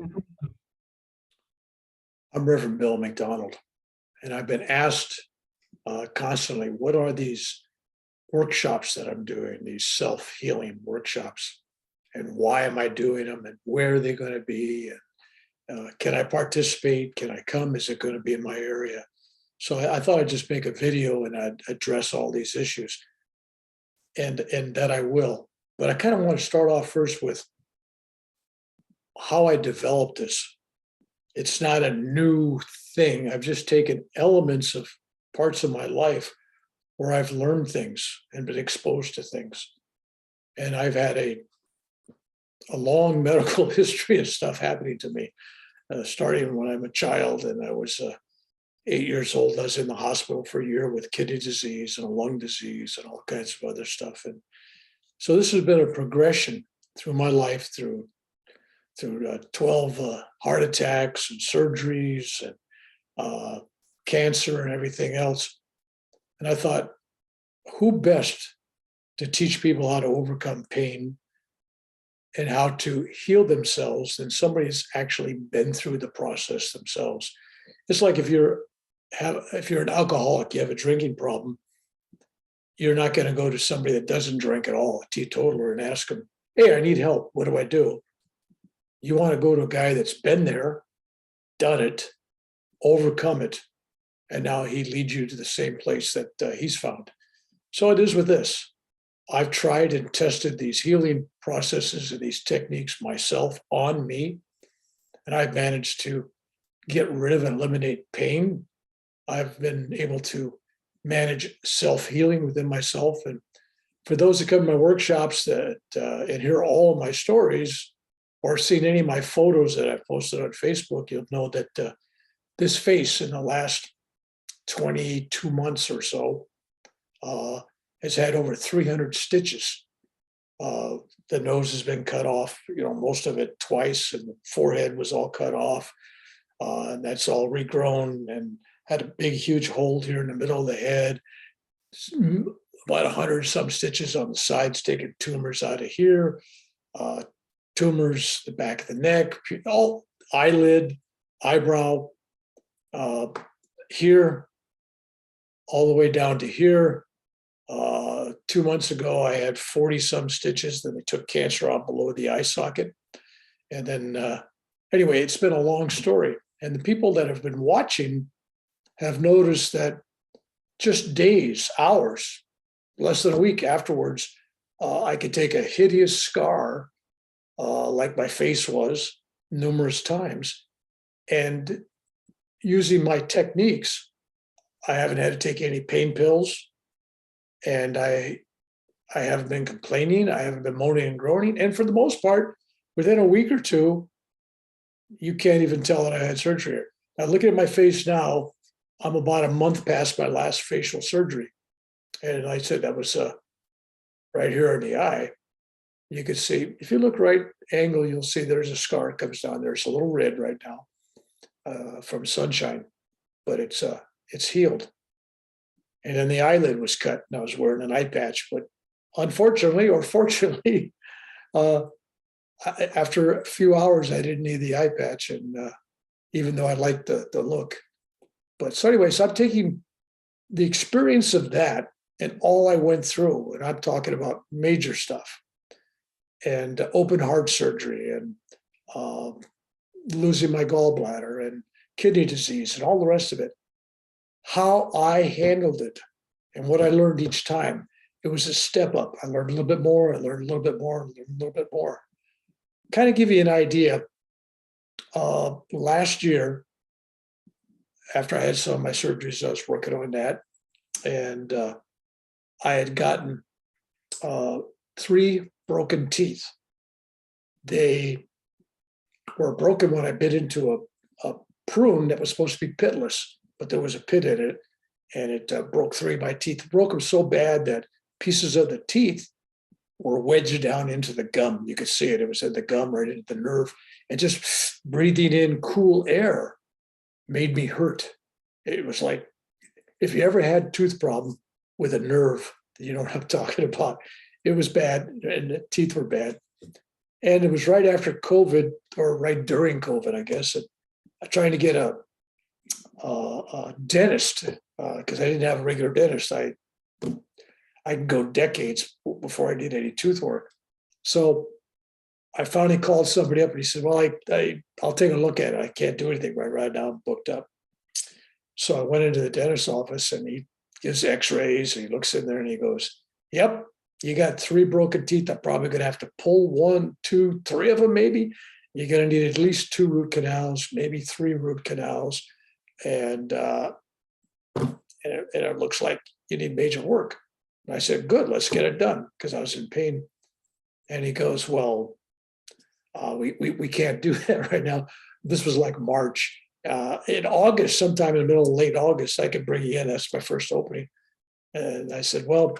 I'm Reverend Bill McDonald, and I've been asked constantly, what are these workshops that I'm doing, these self-healing workshops, and why am I doing them, and where are they going to be, and can I participate? Can I come? Is it going to be in my area? So I thought I'd just make a video and I'd address all these issues, and that I will. But I kind of want to start off first with how I developed this. It's not a new thing. I've just taken elements of parts of my life where I've learned things and been exposed to things. And I've had a long medical history of stuff happening to me, starting when I'm a child and I was 8 years old. I was in the hospital for a year with kidney disease and a lung disease and all kinds of other stuff. And so this has been a progression through my life, through 12 heart attacks and surgeries and cancer and everything else. And I thought, who best to teach people how to overcome pain and how to heal themselves than somebody who's actually been through the process themselves. It's like if you're an alcoholic, you have a drinking problem, you're not going to go to somebody that doesn't drink at all, a teetotaler, and ask them, hey, I need help. What do I do? You want to go to a guy that's been there, done it, overcome it, and now he leads you to the same place that he's found. So it is with this. I've tried and tested these healing processes and these techniques myself on me, and I've managed to get rid of and eliminate pain. I've been able to manage self-healing within myself. And for those that come to my workshops that and hear all of my stories, or seen any of my photos that I've posted on Facebook, you'll know that this face in the last 22 months or so has had over 300 stitches. The nose has been cut off, most of it twice, and the forehead was all cut off. And that's all regrown and had a big, huge hole here in the middle of the head. About 100 some stitches on the sides, taking tumors out of here. Tumors, the back of the neck, all eyelid, eyebrow, here, all the way down to here. 2 months ago, I had 40 some stitches. Then they took cancer out below the eye socket. And then, anyway, it's been a long story. And the people that have been watching have noticed that just days, hours, less than a week afterwards, I could take a hideous scar like my face was numerous times. And using my techniques, I haven't had to take any pain pills. And I haven't been complaining. I haven't been moaning and groaning. And for the most part, within a week or two, you can't even tell that I had surgery. Now, looking at my face now, I'm about a month past my last facial surgery. And I said that was right here in the eye. You could see, if you look right angle, you'll see there's a scar that comes down there. It's a little red right now from sunshine, but it's healed. And then the eyelid was cut, and I was wearing an eye patch. But unfortunately, or fortunately, after a few hours, I didn't need the eye patch, and even though I liked the look. But so anyway, so I'm taking the experience of that and all I went through, and I'm talking about major stuff, and open heart surgery, and losing my gallbladder, and kidney disease, and all the rest of it. How I handled it and what I learned each time, it was a step up. I learned a little bit more, I learned a little bit more, a little bit more. Kind of give you an idea, last year, after I had some of my surgeries, I was working on that, and I had gotten 3 broken teeth. They were broken when I bit into a prune that was supposed to be pitless, but there was a pit in it, and it broke 3 of my teeth. It broke them so bad that pieces of the teeth were wedged down into the gum. You could see it. It was in the gum, right into the nerve. And just breathing in cool air made me hurt. It was like, if you ever had a tooth problem with a nerve, you know what I'm talking about. It was bad, and the teeth were bad. And it was right after COVID. or right during COVID, I guess. And I'm trying to get a dentist because I didn't have a regular dentist. I can go decades before I did any tooth work. So I finally called somebody up and he said, well, I'll take a look at it. I can't do anything right now. I'm booked up. So I went into the dentist's office and he gives x-rays. And he looks in there and he goes, yep, you got 3 broken teeth. I'm probably going to have to pull 1, 2, 3 of them maybe. You're going to need at least 2 root canals, maybe 3 root canals. And it looks like you need major work. And I said, good, let's get it done, because I was in pain. And he goes, well, we can't do that right now. This was like March. In August, sometime in the middle of late August, I could bring you in. That's my first opening. And I said, well,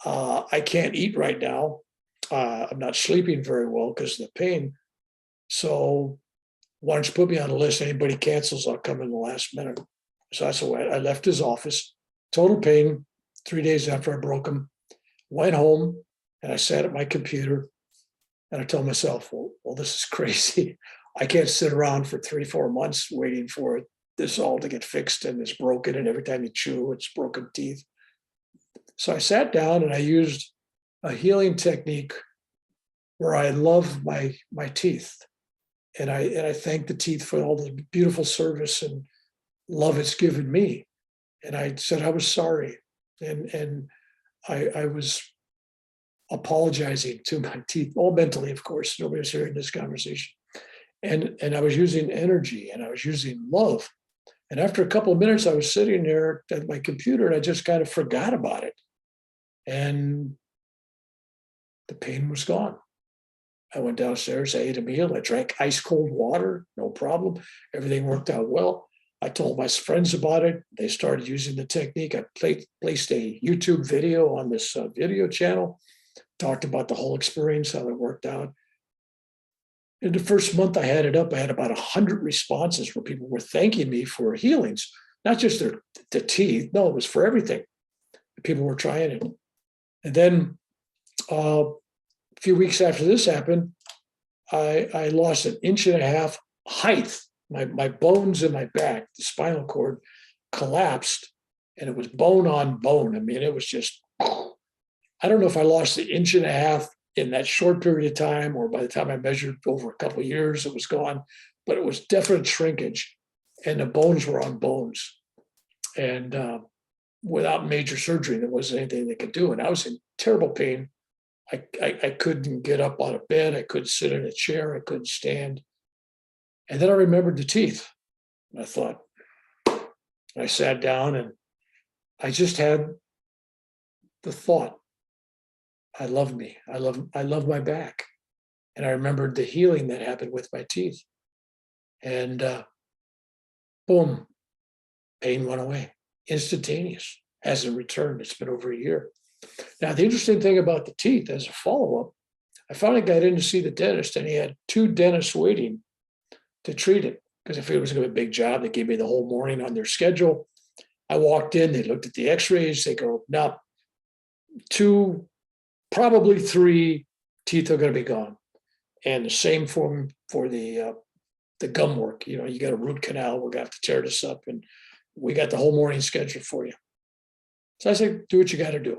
I can't eat right now. I'm not sleeping very well because of the pain. So why don't you put me on the list? Anybody cancels, I'll come in the last minute. So that's why I left his office, total pain, 3 days after I broke him, went home and I sat at my computer and I told myself, well, this is crazy. I can't sit around for 3-4 months waiting for this all to get fixed and it's broken. And every time you chew, it's broken teeth. So I sat down and I used a healing technique where I love my teeth. And I thank the teeth for all the beautiful service and love it's given me. And I said I was sorry. And I was apologizing to my teeth, all mentally, of course. Nobody was hearing this conversation. And I was using energy and I was using love. And after a couple of minutes, I was sitting there at my computer and I just kind of forgot about it. And the pain was gone. I went downstairs, I ate a meal, I drank ice cold water, no problem. Everything worked out well. I told my friends about it. They started using the technique. I placed a YouTube video on this video channel, talked about the whole experience, how it worked out. In the first month I had it up, I had about 100 responses where people were thanking me for healings, not just the teeth. No, it was for everything. People were trying it. And then a few weeks after this happened, I lost 1.5 inches height. My bones in my back, the spinal cord, collapsed, and it was bone on bone. I mean, it was just, I don't know if I lost 1.5 inches in that short period of time, or by the time I measured over a couple of years, it was gone, but it was definite shrinkage, and the bones were on bones. And without major surgery, there wasn't anything they could do. And I was in terrible pain. I couldn't get up out of bed. I couldn't sit in a chair. I couldn't stand. And then I remembered the teeth. And I thought, I sat down and I just had the thought, I love me. I love my back. And I remembered the healing that happened with my teeth. And boom, pain went away. Instantaneous. Hasn't returned. It's been over a year. Now, the interesting thing about the teeth, as a follow-up, I finally got in to see the dentist, and he had 2 dentists waiting to treat it, because if it was going to be a big job, they gave me the whole morning on their schedule. I walked in, they looked at the x-rays, they go, no, 2, probably 3 teeth are going to be gone. And the same for the gum work. You know, you got a root canal, we're going to have to tear this up, and we got the whole morning scheduled for you. So I said, do what you got to do.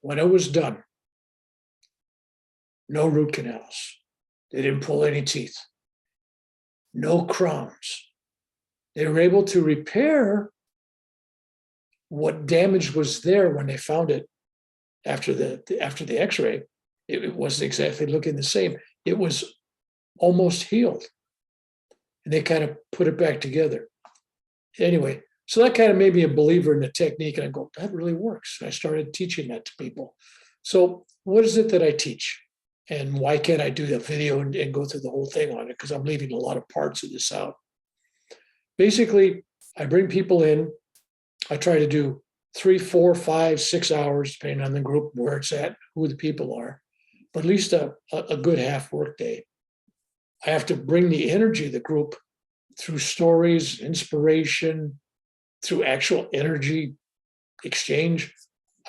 When it was done, no root canals. They didn't pull any teeth. No crowns. They were able to repair what damage was there when they found it after the x-ray. It wasn't exactly looking the same. It was almost healed. And they kind of put it back together. Anyway, so that kind of made me a believer in the technique. And I go, that really works. And I started teaching that to people. So what is it that I teach? And why can't I do the video and go through the whole thing on it? Because I'm leaving a lot of parts of this out. Basically, I bring people in. I try to do 3, 4, 5, 6 hours, depending on the group, where it's at, who the people are, but at least a good half work day. I have to bring the energy of the group through stories, inspiration, through actual energy exchange.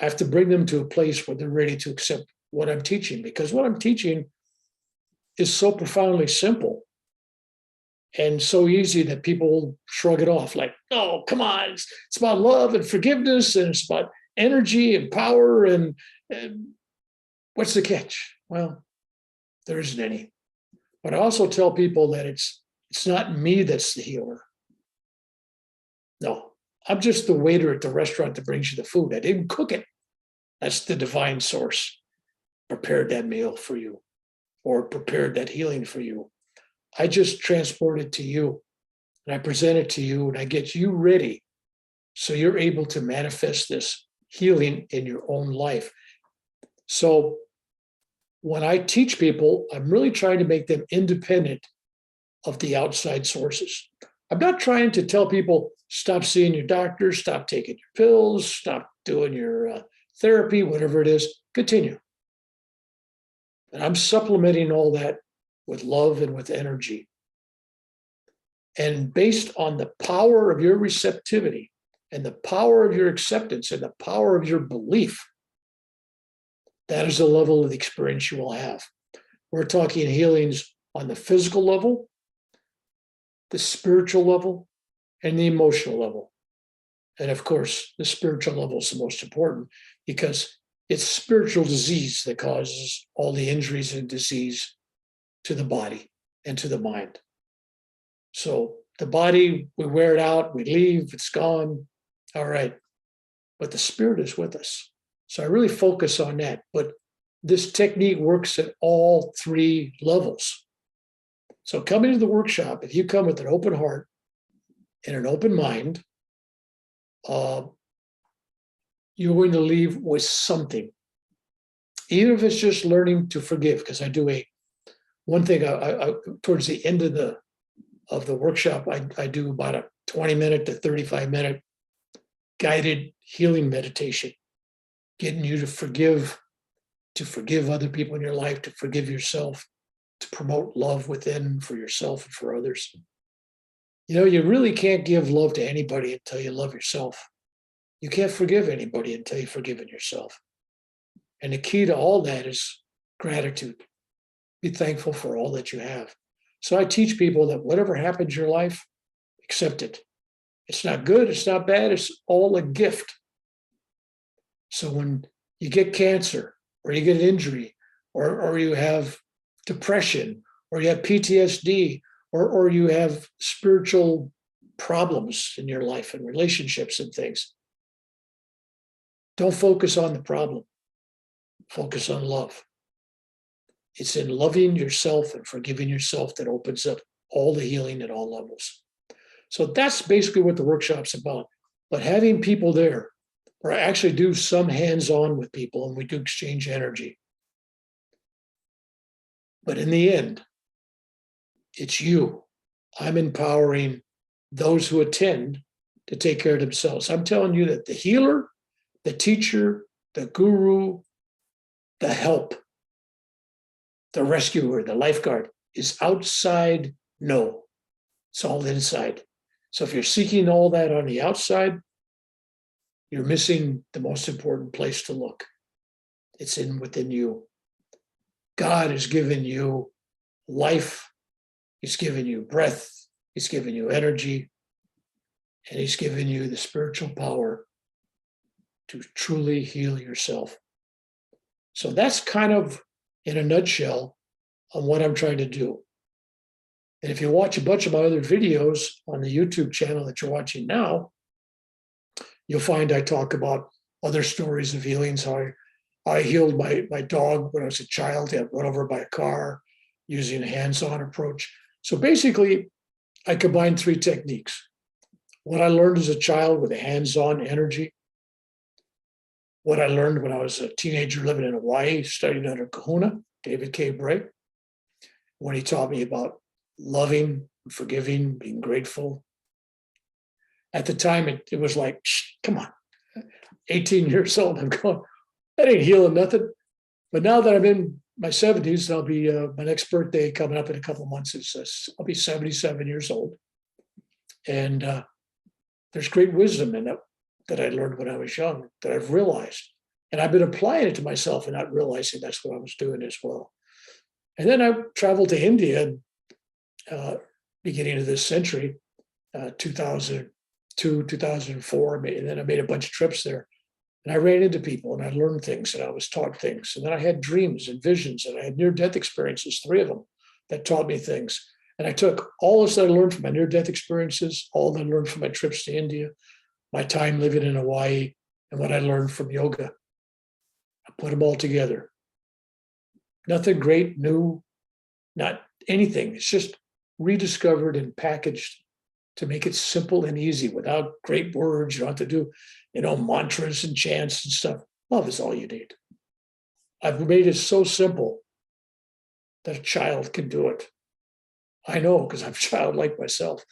I have to bring them to a place where they're ready to accept what I'm teaching, because what I'm teaching is so profoundly simple and so easy that people shrug it off like, oh, come on, it's about love and forgiveness, and it's about energy and power, and what's the catch? Well, there isn't any. But I also tell people that it's not me that's the healer. No, I'm just the waiter at the restaurant that brings you the food. I didn't cook it. That's the divine source. Prepared that meal for you, or prepared that healing for you. I just transport it to you, and I present it to you, and I get you ready so you're able to manifest this healing in your own life. So when I teach people, I'm really trying to make them independent of the outside sources. I'm not trying to tell people, stop seeing your doctor, stop taking your pills, stop doing your therapy, whatever it is, continue. And I'm supplementing all that with love and with energy. And based on the power of your receptivity and the power of your acceptance and the power of your belief, that is the level of the experience you will have. We're talking healings on the physical level, the spiritual level, and the emotional level. And of course, the spiritual level is the most important because it's spiritual disease that causes all the injuries and disease to the body and to the mind. So the body, we wear it out, we leave, it's gone. All right. But the spirit is with us. So I really focus on that. But this technique works at all three levels. So coming to the workshop, if you come with an open heart and an open mind, you're going to leave with something. Even if it's just learning to forgive, because I do one thing towards the end of the workshop, I do about a 20-minute to 35-minute guided healing meditation, getting you to forgive other people in your life, to forgive yourself, to promote love within for yourself and for others. You know, you really can't give love to anybody until you love yourself. You can't forgive anybody until you've forgiven yourself. And the key to all that is gratitude. Be thankful for all that you have. So I teach people that whatever happens in your life, accept it. It's not good, it's not bad, it's all a gift. So when you get cancer, or you get an injury, or you have depression, or you have PTSD, or you have spiritual problems in your life and relationships and things, don't focus on the problem. Focus on love. It's in loving yourself and forgiving yourself that opens up all the healing at all levels. So that's basically what the workshop's about. But having people there, where I actually do some hands-on with people and we do exchange energy. But in the end, it's you. I'm empowering those who attend to take care of themselves. I'm telling you that the healer, the teacher, the guru, the help, the rescuer, the lifeguard is outside. No, it's all inside. So if you're seeking all that on the outside, you're missing the most important place to look. It's within you. God has given you life. He's given you breath. He's given you energy. And he's given you the spiritual power to truly heal yourself. So that's kind of, in a nutshell, on what I'm trying to do. And if you watch a bunch of my other videos on the YouTube channel that you're watching now, you'll find I talk about other stories of healings, how I healed my dog when I was a child. He got run over by a car using a hands-on approach. So basically, I combined three techniques. What I learned as a child with a hands-on energy, what I learned when I was a teenager living in Hawaii, studying under Kahuna, David K. Bray, when he taught me about loving, forgiving, being grateful. At the time, it was like, come on, 18 years old, I'm going, that ain't healing nothing. But now that I'm in my 70s, I'll be, my next birthday coming up in a couple of months, I'll be 77 years old. And there's great wisdom in it that I learned when I was young that I've realized. And I've been applying it to myself and not realizing that's what I was doing as well. And then I traveled to India, beginning of this century, 2002, 2004. And then I made a bunch of trips there. And I ran into people and I learned things and I was taught things. And then I had dreams and visions and I had near-death experiences, 3 of them, that taught me things. And I took all this that I learned from my near-death experiences, all that I learned from my trips to India, my time living in Hawaii, and what I learned from yoga. I put them all together. Nothing great, new, not anything. It's just rediscovered and packaged to make it simple and easy without great words. You don't have to do, mantras and chants and stuff. Love is all you need. I've made it so simple that a child can do it. I know because I'm childlike myself.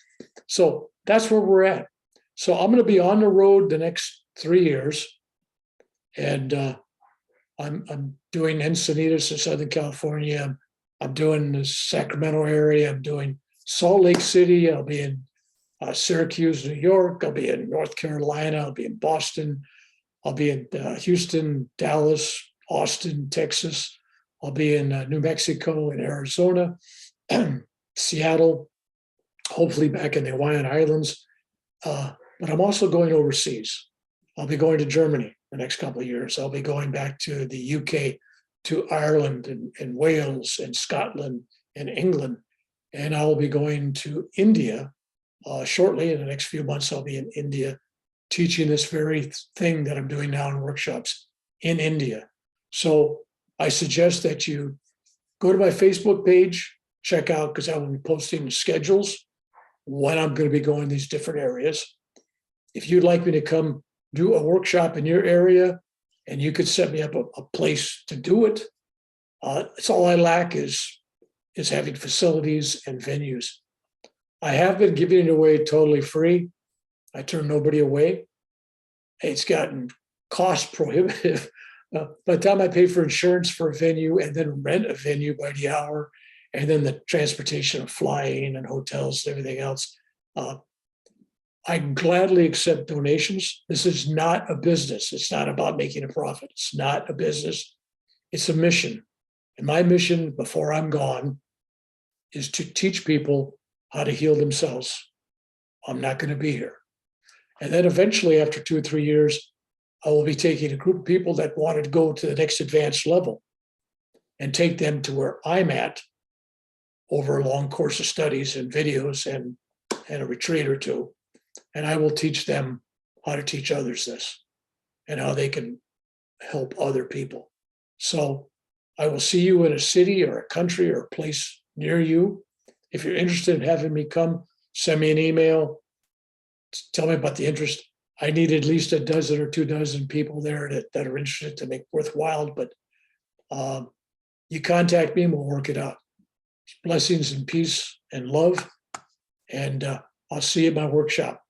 So that's where we're at. So I'm going to be on the road the next 3 years. And I'm doing Encinitas in Southern California. I'm doing the Sacramento area. I'm doing Salt Lake City. I'll be in Syracuse, New York. I'll be in North Carolina. I'll be in Boston. I'll be in Houston, Dallas, Austin, Texas. I'll be in New Mexico and Arizona, Seattle, hopefully back in the Hawaiian Islands. But I'm also going overseas. I'll be going to Germany the next couple of years. I'll be going back to the UK, to Ireland and Wales and Scotland and England. And I'll be going to India shortly. In the next few months, I'll be in India teaching this very thing that I'm doing now in workshops in India. So I suggest that you go to my Facebook page, check out, because I will be posting schedules when I'm going to be going these different areas. If you'd like me to come do a workshop in your area and you could set me up a place to do it, it's all I lack is having facilities and venues. I have been giving it away totally free. I turn nobody away. It's gotten cost prohibitive. By the time I pay for insurance for a venue and then rent a venue by the hour, and then the transportation of flying and hotels and everything else, I gladly accept donations. This is not a business. It's not about making a profit. It's not a business. It's a mission. And my mission before I'm gone is to teach people how to heal themselves. I'm not going to be here. And then eventually, after 2 or 3 years, I will be taking a group of people that wanted to go to the next advanced level and take them to where I'm at over a long course of studies and videos and a retreat or 2. And I will teach them how to teach others this and how they can help other people. So I will see you in a city or a country or a place near you. If you're interested in having me come, send me an email. Tell me about the interest. I need at least a dozen or 2 dozen people there that are interested to make worthwhile. But you contact me and we'll work it out. Blessings and peace and love. And I'll see you at my workshop.